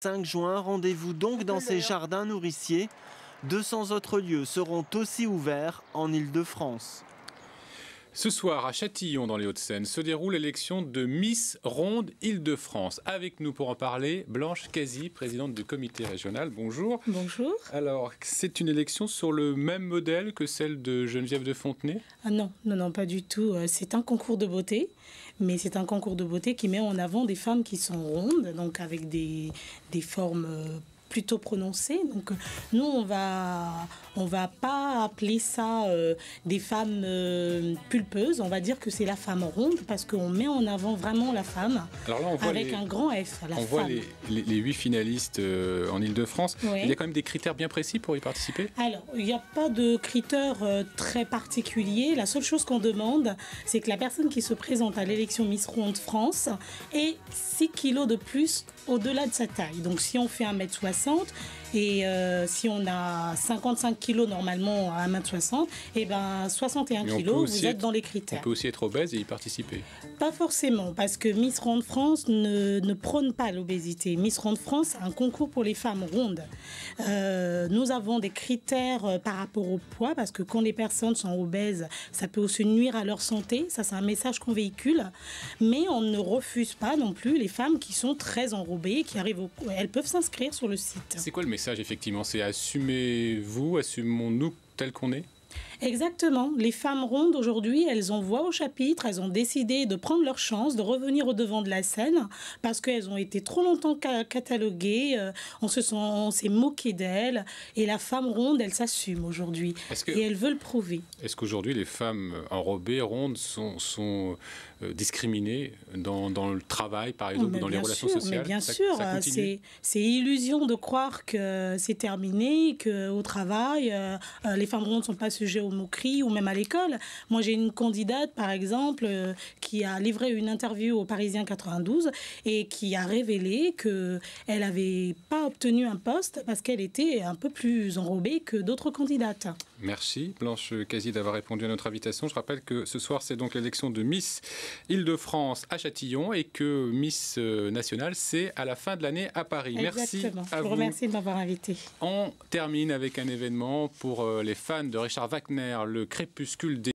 5 juin, rendez-vous donc dans ces jardins nourriciers. 200 autres lieux seront aussi ouverts en Île-de-France. Ce soir, à Châtillon, dans les Hauts-de-Seine, se déroule l'élection de Miss Ronde Île-de-France. Avec nous pour en parler, Blanche Cazy, présidente du comité régional. Bonjour. Bonjour. Alors, c'est une élection sur le même modèle que celle de Geneviève de Fontenay ? Ah non, pas du tout. C'est un concours de beauté, mais c'est un concours de beauté qui met en avant des femmes qui sont rondes, donc avec des formes plutôt prononcées. Donc nous, on va pas appeler ça des femmes pulpeuses. On va dire que c'est la femme ronde parce qu'on met en avant vraiment la femme. Alors là, on voit avec un grand F. On voit les 8 finalistes en Île-de-France. Oui. Il y a quand même des critères bien précis pour y participer ? Alors, il n'y a pas de critères très particuliers. La seule chose qu'on demande, c'est que la personne qui se présente à l'élection Miss Ronde France ait 6 kilos de plus au-delà de sa taille. Donc, si on fait 1m60 et si on a 55 kilos normalement à 1m60, et ben 61 kilos, vous êtes dans les critères. On peut aussi être obèse et y participer ? Pas forcément, parce que Miss Ronde France ne prône pas l'obésité. Miss Ronde France, c'est un concours pour les femmes rondes. Nous avons des critères par rapport au poids, parce que quand les personnes sont obèses, ça peut aussi nuire à leur santé. Ça, c'est un message qu'on véhicule. Mais on ne refuse pas non plus les femmes qui sont très enrobées, qui arrivent elles peuvent s'inscrire sur le site. C'est quoi le message, effectivement ? C'est assumez-vous, assumons-nous tel qu'on est ? Exactement. Les femmes rondes, aujourd'hui, elles ont voix au chapitre, elles ont décidé de prendre leur chance, de revenir au devant de la scène, parce qu'elles ont été trop longtemps cataloguées, on s'est moqué d'elles, et la femme ronde, elle s'assume aujourd'hui, et elle veut le prouver. Est-ce qu'aujourd'hui, les femmes enrobées, rondes, sont discriminées dans le travail, par exemple, ou dans les relations sociales ? Bien sûr, c'est illusion de croire que c'est terminé, qu'au travail, les femmes rondes ne sont pas sujets aux moqueries ou même à l'école. Moi, j'ai une candidate, par exemple, qui a livré une interview au Parisien 92 et qui a révélé qu'elle n'avait pas obtenu un poste parce qu'elle était un peu plus enrobée que d'autres candidates. Merci Blanche Cazy d'avoir répondu à notre invitation. Je rappelle que ce soir, c'est donc l'élection de Miss Île-de-France à Châtillon et que Miss Nationale, c'est à la fin de l'année à Paris. Exactement. Merci à vous. Je vous remercie de m'avoir invité. On termine avec un événement pour les fans de Richard Wagner, le crépuscule des